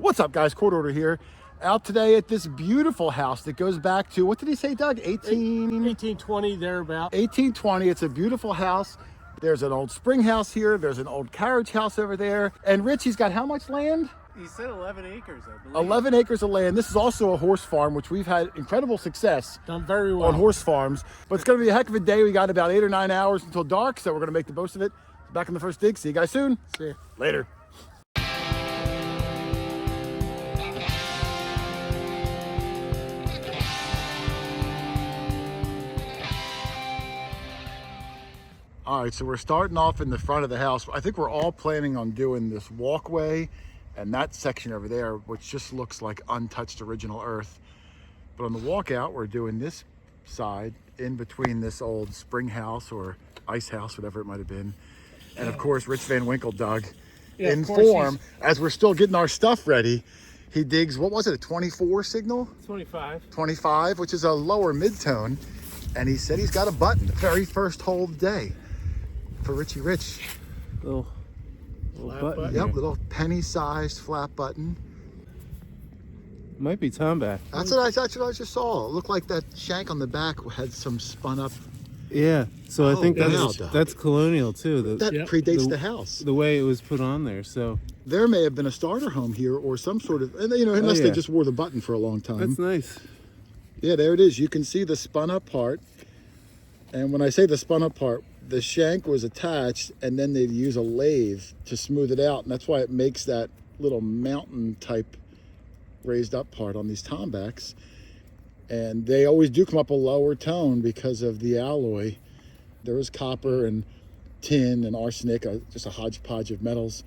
What's up, guys? Hoarder here. Out today at this beautiful house that goes back to, what did he say, Doug? 1820, thereabout. 1820. It's a beautiful house. There's an old spring house here. There's an old carriage house over there. And Richie's got how much land? He said 11 acres, I believe. 11 acres of land. This is also a horse farm, which we've had incredible success Done very well on horse farms. But it's going to be a heck of a day. We got about 8 or 9 hours until dark, so we're going to make the most of it. Back in the first dig. See you guys soon. See ya. Later. All right, so we're starting off in the front of the house. I think we're all planning on doing this walkway and that section over there, which just looks like untouched original earth. But on the walkout, we're doing this side in between this old spring house or ice house, whatever it might have been. And of course, Rich Van Winkle dug in form. As we're still getting our stuff ready, he digs, what was it, a 24 signal? 25. 25, which is a lower mid-tone. And he said he's got a button, the very first hole of the day. For Richie Rich. Little button. Yep, little penny-sized flat button. Might be tomback. That's what I just saw. It looked like that shank on the back had some spun up. Yeah, so I think wow, that's Colonial too. That predates the house. The way it was put on there, so. There may have been a starter home here or some sort of, and unless they just wore the button for a long time. That's nice. Yeah, there it is. You can see the spun up part. And when I say the spun up part, the shank was attached and then they'd use a lathe to smooth it out. And that's why it makes that little mountain type raised up part on these tombacks. And they always do come up a lower tone because of the alloy. There is copper and tin and arsenic, just a hodgepodge of metals.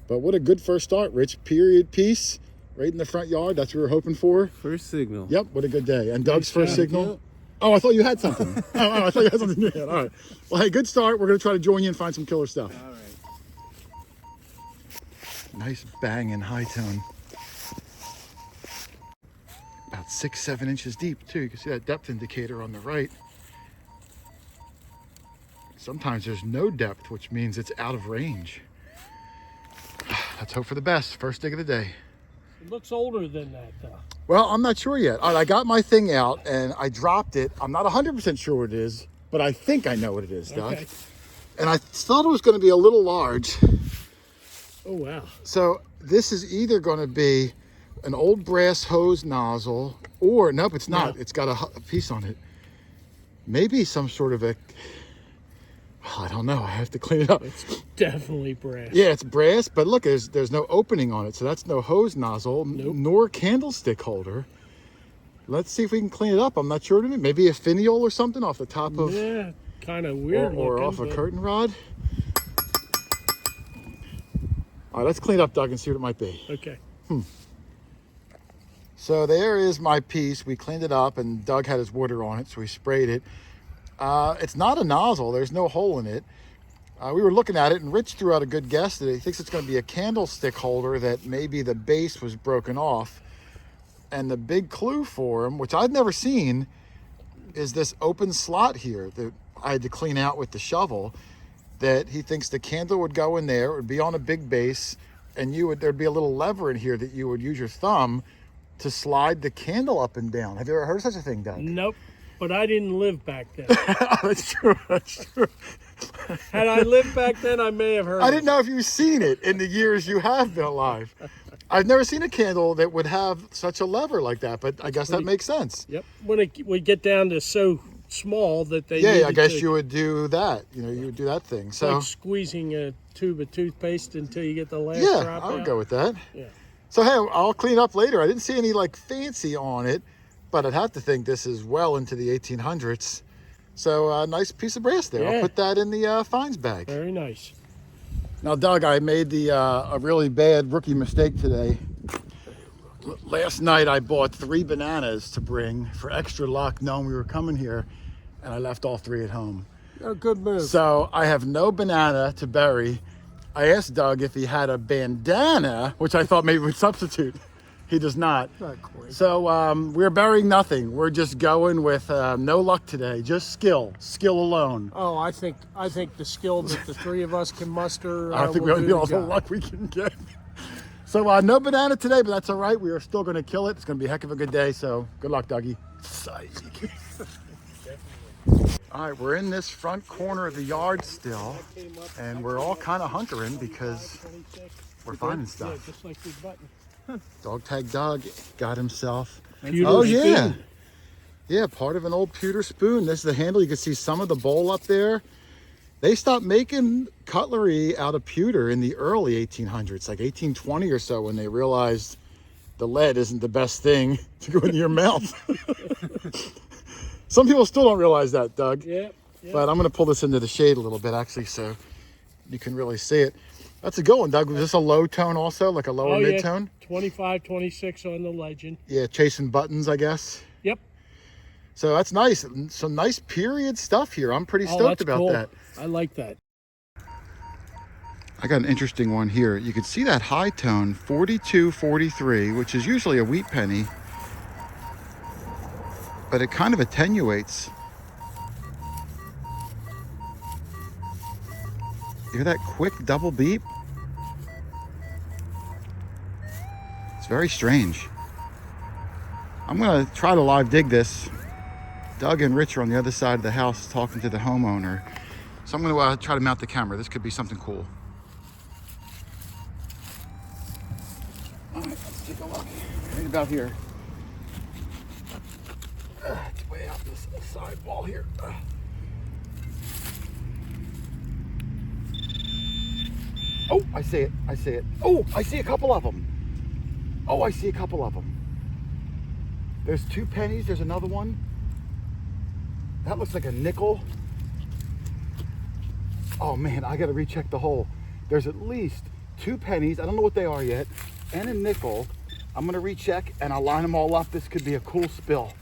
But what a good first start, Rich. Period piece right in the front yard. That's what we were hoping for. First signal. Yep, what a good day. And Doug's first signal. Yep. Oh, I thought you had something. I thought you had something new. All right. Well, hey, good start. We're going to try to join you and find some killer stuff. All right. Nice banging high tone. About 6-7 inches deep, too. You can see that depth indicator on the right. Sometimes there's no depth, which means it's out of range. Let's hope for the best. First dig of the day. It looks older than that, though. Well, I'm not sure yet. All right, I got my thing out and I dropped it. I'm not 100% sure what it is, but I think I know what it is, Doug. Okay. And I thought it was going to be a little large. Oh, wow. So this is either going to be an old brass hose nozzle or, nope, it's not. No. It's got a piece on it. Maybe some sort of a, I don't know. I have to clean it up. It's definitely brass. Yeah, it's brass, but look, there's no opening on it, so that's no hose nozzle, nor candlestick holder. Let's see if we can clean it up. I'm not sure. Maybe a finial or something off the top of... Yeah, kind of weird or off a curtain rod. All right, let's clean it up, Doug, and see what it might be. Okay. So there is my piece. We cleaned it up, and Doug had his water on it, so we sprayed it. It's not a nozzle. There's no hole in it. We were looking at it, and Rich threw out a good guess that he thinks it's going to be a candlestick holder, that maybe the base was broken off. And the big clue for him, which I've never seen, is this open slot here that I had to clean out with the shovel, that he thinks the candle would go in there. It would be on a big base, and there'd be a little lever in here that you would use your thumb to slide the candle up and down. Have you ever heard of such a thing, Doug? Nope. But I didn't live back then. That's true. That's true. Had I lived back then, I may have heard I didn't know if you've seen it in the years you have been alive. I've never seen a candle that would have such a lever like that, but I guess that makes sense. Yep. When it would get down to so small that they I guess you would do that. You would do that thing. So like squeezing a tube of toothpaste until you get the last drop I would out. go with that. Yeah. So hey, I'll clean up later. I didn't see any like fancy on it, but I'd have to think this is well into the 1800s. So a nice piece of brass there. I'll put that in the fines bag. Very nice. Now, Doug, I made a really bad rookie mistake today. Last night, I bought 3 bananas to bring for extra luck, knowing we were coming here, and I left all 3 at home. A good move. So I have no banana to bury. I asked Doug if he had a bandana, which I thought maybe would substitute. He does not. Not quite. So we're burying nothing. We're just going with no luck today. Just skill alone. Oh, I think the skill that the 3 of us can muster. I think we'll get all the luck we can get. So no banana today, but that's all right. We are still going to kill it. It's going to be a heck of a good day. So good luck, Dougie. Psych. All right, we're in this front corner of the yard still, and we're all kind of hunkering because we're finding stuff. Yeah, just like your button. Dog tag Doug got himself. Pewter Oh yeah, spoon. yeah, part of an old pewter spoon. This is the handle. You can see some of the bowl up there. They stopped making cutlery out of pewter in the early 1800s, like 1820 or so, when they realized the lead isn't the best thing to go into your mouth. Some people still don't realize that, Doug. Yeah. But I'm going to pull this into the shade a little bit, actually, so you can really see it. That's a good one, Doug. Was this a low tone also, like a lower mid-tone? 25, 26 on the legend. Yeah, chasing buttons, I guess. Yep. So that's nice. Some nice period stuff here. I'm pretty Oh, stoked that's about cool. that. I like that. I got an interesting one here. You can see that high tone, 4243, which is usually a wheat penny, but it kind of attenuates. You hear that quick double beep? It's very strange. I'm gonna try to live dig this. Doug and Rich are on the other side of the house talking to the homeowner. So I'm gonna try to mount the camera. This could be something cool. All right, let's take a look. Right about here. It's way out this side wall here. Oh, I see it. I see it. Oh, I see a couple of them. Oh, I see a couple of them. There's 2 pennies. There's another one. That looks like a nickel. Oh man, I gotta recheck the hole. There's at least 2 pennies. I don't know what they are yet. And a nickel. I'm gonna recheck and I'll line them all up. This could be a cool spill.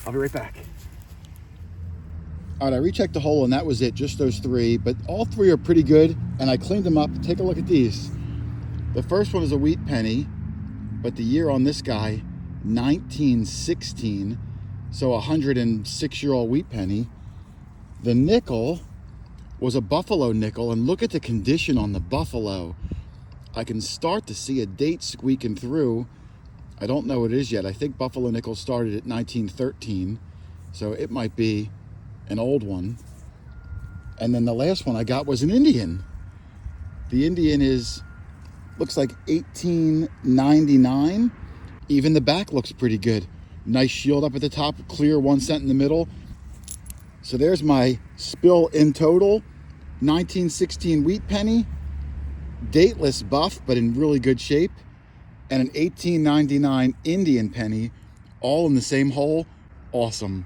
I'll be right back. All right, I rechecked the hole and that was it, just those 3, but all 3 are pretty good and I cleaned them up. Take a look at these. The first one is a wheat penny, but the year on this guy, 1916, so a 106-year-old wheat penny. The nickel was a buffalo nickel, and look at the condition on the buffalo. I can start to see a date squeaking through. I don't know what it is yet. I think buffalo nickel started at 1913, so it might be an old one. And then the last one I got was an Indian. The Indian looks like 1899. Even the back looks pretty good. Nice shield up at the top, clear 1 cent in the middle. So there's my spill in total. 1916 wheat penny, dateless buff, but in really good shape. And an 1899 Indian penny, all in the same hole. Awesome.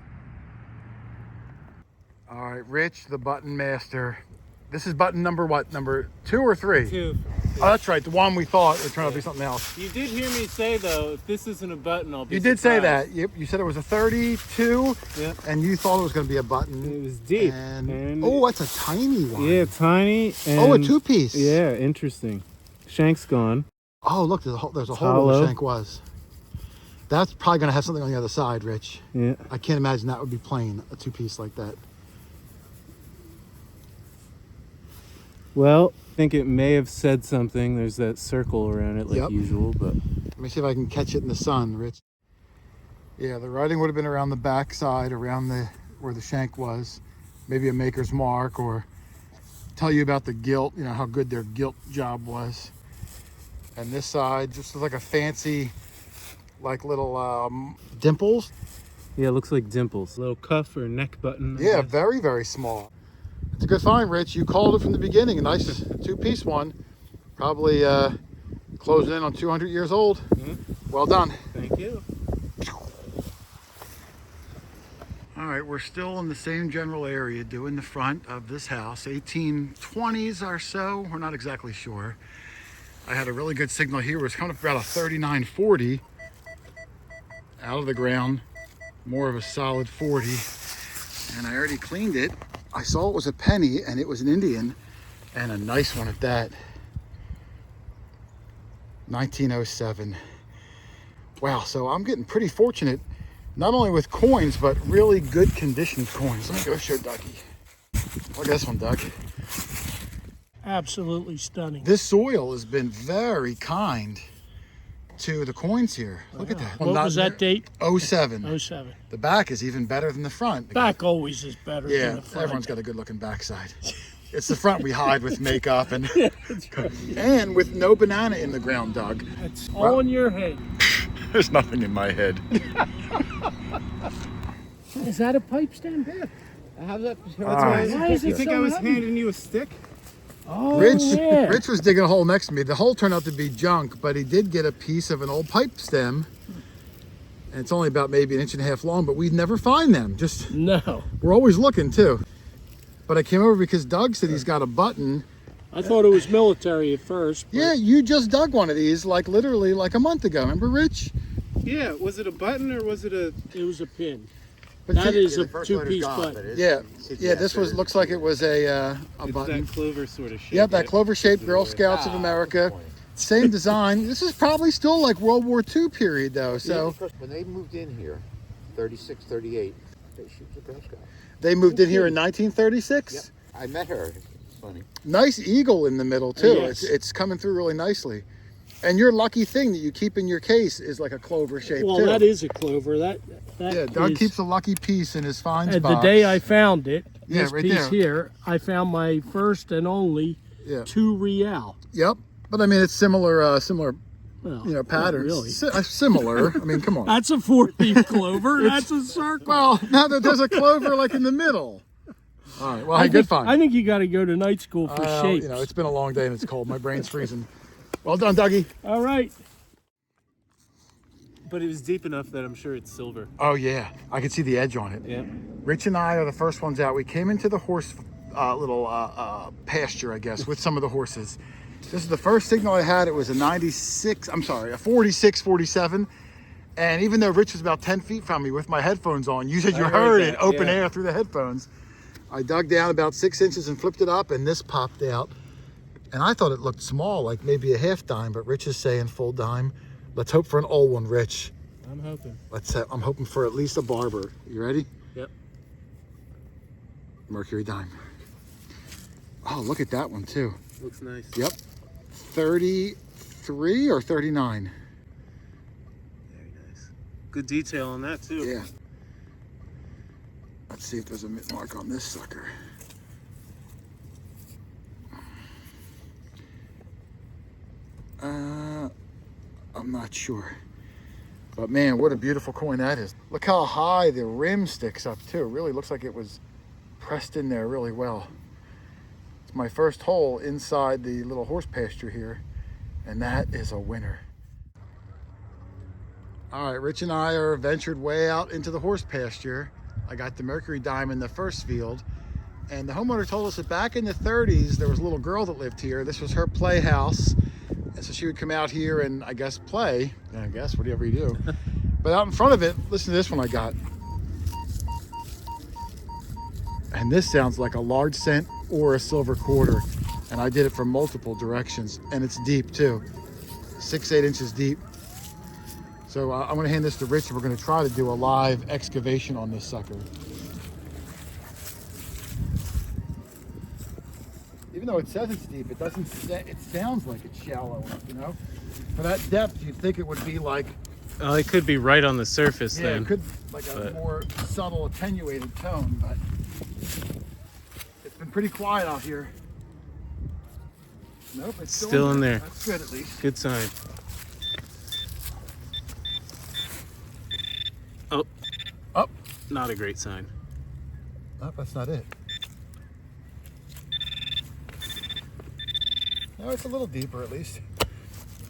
All right, Rich, the button master. This is button number what? Number 2 or 3? 2. Oh, that's right. The one we thought it turned out to be something else. You did hear me say though, if this isn't a button, I'll be You did say surprised. that. You said it was a 32, Yep. and you thought it was going to be a button. It was deep. And oh, that's a tiny one. Yeah, tiny. And, Oh, a 2-piece. Yeah, interesting. Shank's gone. Oh, look, there's a hole where the hollow. shank was. That's probably going to have something on the other side, Rich. Yeah. I can't imagine that would be plain, a 2-piece like that. Well, I think it may have said something. There's that circle around it like Yep. usual, but Let me see if I can catch it in the sun, Rich. Yeah, the writing would have been around the back side, around where the shank was. Maybe a maker's mark, or tell you about the gilt, you know, how good their gilt job was. And this side just looks like a fancy, like little dimples. yeah, it looks like dimples. Little cuff or neck button. I Yeah, guess. very, very small. It's a good find, Rich. You called it from the beginning. A nice 2-piece one. Probably closing in on 200 years old. Well done. Thank you. All right, we're still in the same general area doing the front of this house. 1820s or so. We're not exactly sure. I had a really good signal here. It was coming up about a 3940 out of the ground. More of a solid 40. And I already cleaned it. I saw it was a penny and it was an Indian, and a nice one at that. 1907. Wow, so I'm getting pretty fortunate, not only with coins, but really good conditioned coins. Let me go show Dougie. Look at this one, Doug. Absolutely stunning. This soil has been very kind. to the coins here. Look at that. What was that date? 07. 07. The back is even better than the front. Back always is better than Yeah, the front. everyone's got a good looking backside. It's the front we hide with makeup and That's right. and with no banana in the ground, Doug. It's all in your head. There's nothing in my head. Is that a pipe stem? How's that? Why is You it think so I was heavy? handing you a stick? Oh, Rich, yeah. Rich was digging a hole next to me. The hole turned out to be junk, but he did get a piece of an old pipe stem. And it's only about maybe 1.5 inches long, but we never find them. Just No. we're always looking too. But I came over because Doug said he's got a button. I thought it was military at first. But Yeah, you just dug one of these like literally like a month ago. Remember, Rich? Yeah. Was it a button or was it a? it was a pin. But That see- is a two-piece button. yeah, yeah. This was looks like it was a It's button. that clover sort of shape. Yep, that right? clover-shaped Girl Scouts of America. Same design. This is probably still like World War II period though. So When they moved in here, 36, 38, she was a Girl Scout. they moved in here in 1936. Yep. I met her. It's funny. Nice eagle in the middle too. Yes. It's coming through really nicely. And your lucky thing that you keep in your case is like a clover shape Well, too. that is a clover. That Yeah, Doug is- keeps a lucky piece in his finds And box. the day I found it, Yeah, this right piece there. here, I found my first and only Yeah. 2 real. Yep. But I mean, it's similar, Well, you know, not patterns. really. Similar. I mean, come on. That's a 4-leaf clover. That's a circle. Well, now that there's a clover like in the middle. All right. Well, hey, good find. I think you got to go to night school for shapes. You know, it's been a long day and it's cold. My brain's freezing. Well done, Dougie. All right. But it was deep enough that I'm sure it's silver. Oh yeah, I can see the edge on it. Yeah. Rich and I are the first ones out. We came into the horse little pasture, I guess, with some of the horses. This is the first signal I had. It was a 46, 47. And even though Rich was about 10 feet from me with my headphones on, you said you I heard heard it that, open yeah. air through the headphones. I dug down about 6 inches and flipped it up, and this popped out. And I thought it looked small, like maybe a half dime, but Rich is saying full dime. Let's hope for an old one, Rich. I'm hoping. I'm hoping for at least a barber. You ready? Yep. Mercury dime. Oh, look at that one too. Looks nice. Yep. 33 or 39. Very nice. Good detail on that too. Yeah. Let's see if there's a mint mark on this sucker. I'm not sure. But man, what a beautiful coin that is. Look how high the rim sticks up too. It really looks like it was pressed in there really well. It's my first hole inside the little horse pasture here, and that is a winner. All right, Rich and I are ventured way out into the horse pasture. I got the Mercury dime in the first field, and the homeowner told us that back in the 30s, there was a little girl that lived here. This was her playhouse, and so she would come out here and I guess play, I guess, whatever you do. But out in front of it, listen to this one I got. And this sounds like a large cent or a silver quarter. And I did it from multiple directions, and it's deep too. 6-8 inches deep. So I'm gonna hand this to Rich, and we're gonna try to do a live excavation on this sucker. Even though it says it's deep, it doesn't. It sounds like it's shallow enough, you know. For that depth, you'd think it would be like, Oh, it could be right on the surface yeah, then. it could like a but- more subtle, attenuated tone. But it's been pretty quiet out here. Nope, it's Still in there. That's good at least. Good sign. Oh. Up. Not a great sign. Nope, that's not it. No, it's a little deeper at least.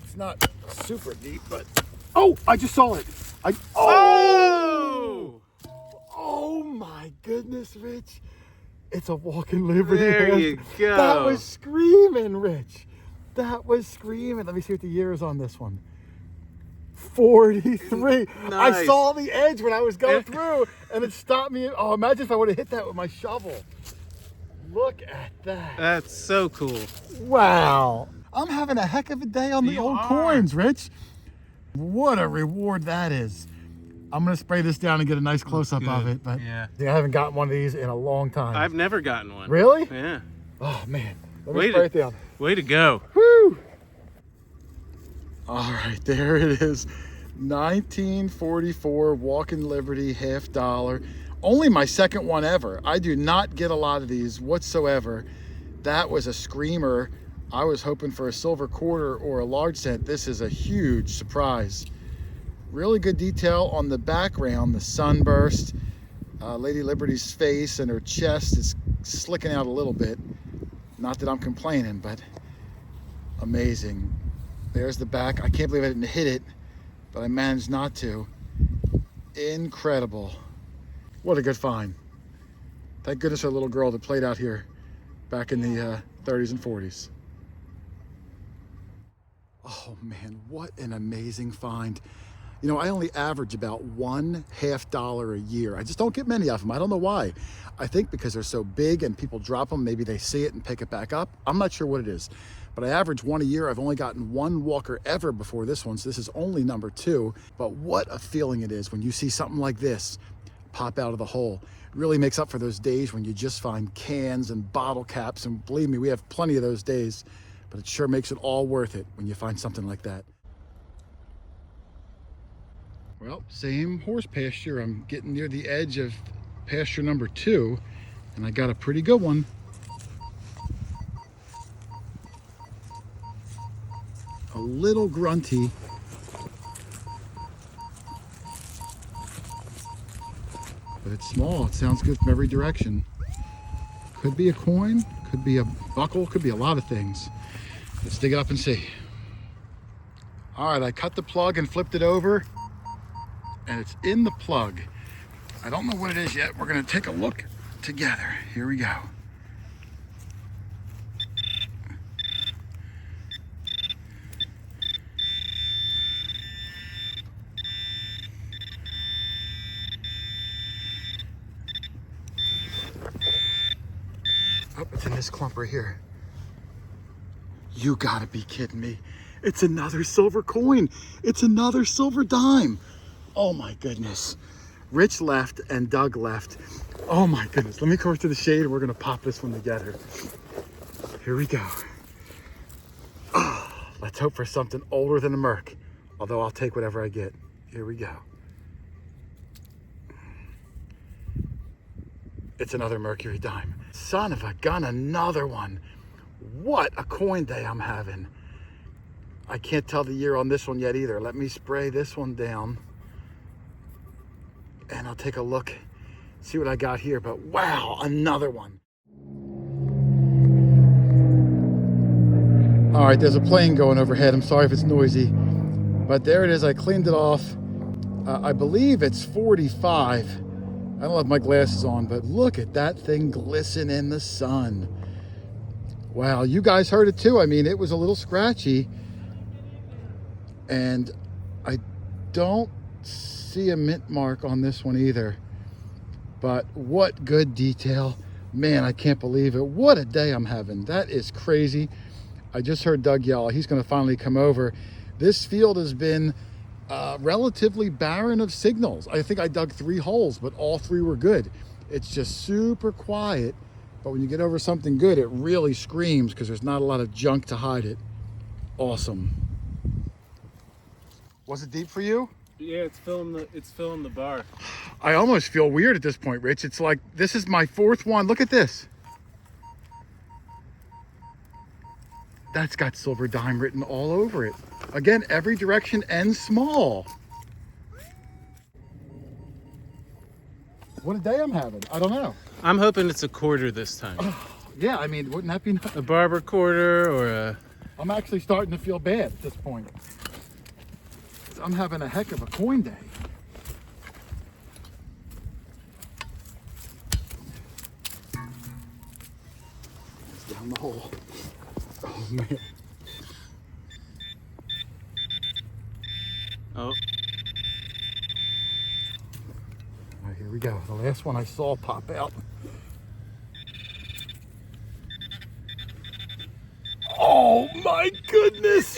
It's not super deep, but oh, I just saw it. Oh! Oh my goodness, Rich. It's a walking Liberty. There hand. you go. That was screaming, Rich. That was screaming. Let me see what the year is on this one. 43. I Nice. saw the edge when I was going through, and it stopped me. Oh, imagine if I would have hit that with my shovel. Look at that. That's so cool. Wow. I'm having a heck of a day on the You old are. coins, Rich. What a reward that is. I'm going to spray this down and get a nice close-up of Good. it, but Yeah. I haven't gotten one of these in a long time. I've never gotten one. Really? Yeah. Oh, man. Let me Way spray to- it down. Way to go. Woo! All right, there it is. 1944 Walking Liberty $50. Only my second one ever. I do not get a lot of these whatsoever. That was a screamer. I was hoping for a silver quarter or a large cent. This is a huge surprise. Really good detail on the background, the sunburst. Lady Liberty's face and her chest is slicking out a little bit. Not that I'm complaining, but amazing. There's the back. I can't believe I didn't hit it, but I managed not to. Incredible. What a good find. Thank goodness our little girl that played out here back in the 30s and 40s. Oh man, what an amazing find. You know, I only average about $1.50 a year. I just don't get many of them. I don't know why. I think because they're so big and people drop them, maybe they see it and pick it back up. I'm not sure what it is, but I average one a year. I've only gotten one walker ever before this one, so this is only number 2. But what a feeling it is when you see something like this pop out of the hole. It really makes up for those days when you just find cans and bottle caps, and believe me, we have plenty of those days, but it sure makes it all worth it when you find something like that. Well, same horse pasture. I'm getting near the edge of pasture number 2, and I got a pretty good one. A little grunty. But it's small. It sounds good from every direction. Could be a coin, could be a buckle, could be a lot of things. Let's dig it up and see. All right, I cut the plug and flipped it over, and it's in the plug. I don't know what it is yet. We're gonna take a look together. Here we go. Oh, it's in this clump right here. You gotta be kidding me. It's another silver coin. It's another silver dime. Oh my goodness. Rich left and Doug left. Oh my goodness. Let me come over to the shade and we're gonna pop this one together. Here we go. Oh, let's hope for something older than a Merc. Although I'll take whatever I get. Here we go. It's another Mercury dime. Son of a gun, another one. What a coin day I'm having. I can't tell the year on this one yet either. Let me spray this one down and I'll take a look, see what I got here. But wow, another one. All right, there's a plane going overhead. I'm sorry if it's noisy, but there it is. I cleaned it off. I believe it's 45. I don't have my glasses on, but look at that thing glisten in the sun. Wow, you guys heard it too. I mean, it was a little scratchy, and I don't see a mint mark on this one either. But what good detail. Man, I can't believe it. What a day I'm having. That is crazy. I just heard Doug yell. He's going to finally come over. This field has been relatively barren of signals. I think I dug 3 holes, but all 3 were good. It's just super quiet, but when you get over something good, it really screams because there's not a lot of junk to hide it. Awesome. Was it deep for you? Yeah, it's filling the bar. I almost feel weird at this point, Rich. It's like, this is my 4th one. Look at this. That's got silver dime written all over it. Again, every direction and small. What a day I'm having. I don't know. I'm hoping it's a quarter this time. Yeah, I mean, wouldn't that be nice? A barber quarter or a... I'm actually starting to feel bad at this point. I'm having a heck of a coin day. It's down the hole. Oh man. Oh. All right, here we go. The last one I saw pop out. Oh my goodness!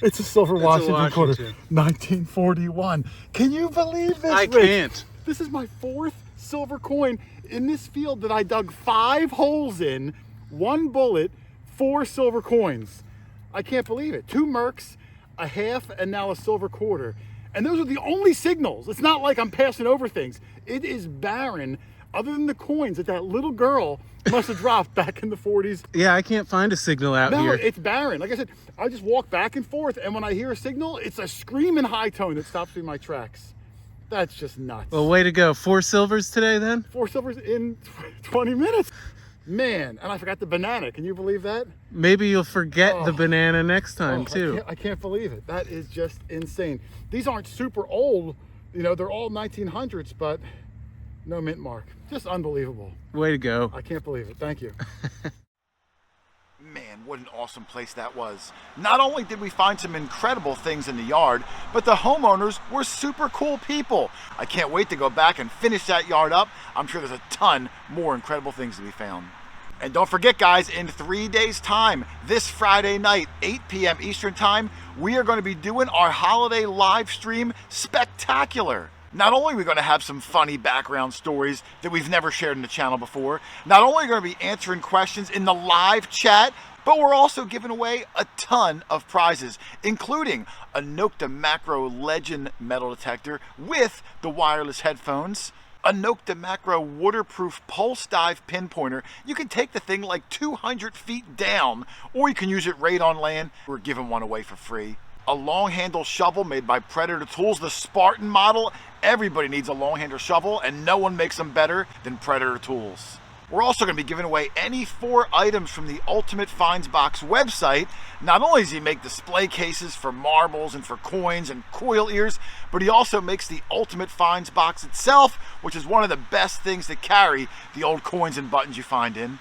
It's a silver Washington quarter, 1941. Can you believe this, I Rich? can't. This is my 4th silver coin in this field that I dug 5 holes in, 1 bullet, 4 silver coins. I can't believe it. 2 Mercs a half, and now a silver quarter. And those are the only signals. It's not like I'm passing over things. It is barren, other than the coins that little girl must have dropped back in the 40s. Yeah, I can't find a signal out No, here. it's barren. Like I said, I just walk back and forth, and when I hear a signal, it's a screaming high tone that stops me in my tracks. That's just nuts. Well, way to go. 4 silvers today then? 4 silvers in 20 minutes. Man, and I forgot the banana. Can you believe that? Maybe you'll forget the banana next time too. I can't believe it. That is just insane. These aren't super old. You know, they're all 1900s, but no mint mark. Just unbelievable. Way to go. I can't believe it. Thank you. Man, what an awesome place that was. Not only did we find some incredible things in the yard, but the homeowners were super cool people. I can't wait to go back and finish that yard up. I'm sure there's a ton more incredible things to be found. And don't forget, guys, in 3 days' time, this Friday night, 8 p.m. Eastern Time, we are going to be doing our holiday live stream spectacular. Not only are we going to have some funny background stories that we've never shared in the channel before, not only are we going to be answering questions in the live chat, but we're also giving away a ton of prizes, including a Nokta Macro Legend metal detector with the wireless headphones, a Nokta Macro waterproof pulse dive pinpointer. You can take the thing like 200 feet down, or you can use it right on land. We're giving one away for free. A long handle shovel made by Predator Tools, the Spartan model. Everybody needs a long handle shovel, and no one makes them better than Predator Tools. We're also going to be giving away any 4 items from the Ultimate Finds Box website. Not only does he make display cases for marbles and for coins and coil ears, but he also makes the Ultimate Finds Box itself, which is one of the best things to carry the old coins and buttons you find in.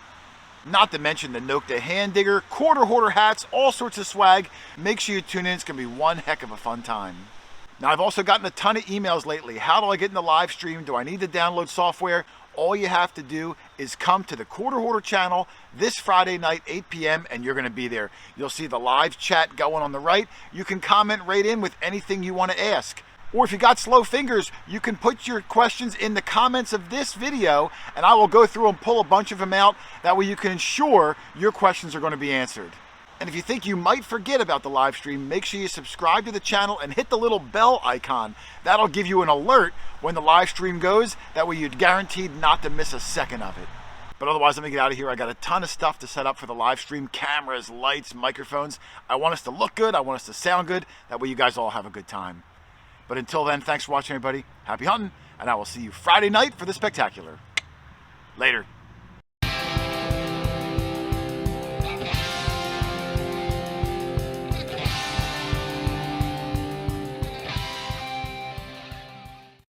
Not to mention the Nokta hand digger, quarter hoarder hats, all sorts of swag. Make sure you tune in. It's going to be one heck of a fun time. Now, I've also gotten a ton of emails lately. How do I get in the live stream? Do I need to download software? All you have to do is come to the Quarter Hoarder channel this Friday night, 8 p.m., and you're going to be there. You'll see the live chat going on the right. You can comment right in with anything you want to ask. Or if you got slow fingers, you can put your questions in the comments of this video, and I will go through and pull a bunch of them out. That way you can ensure your questions are going to be answered. And if you think you might forget about the live stream, make sure you subscribe to the channel and hit the little bell icon. That'll give you an alert when the live stream goes. That way you're guaranteed not to miss a second of it. But otherwise, let me get out of here. I got a ton of stuff to set up for the live stream. Cameras, lights, microphones. I want us to look good. I want us to sound good. That way you guys all have a good time. But until then, thanks for watching, everybody. Happy hunting, and I will see you Friday night for the spectacular. Later.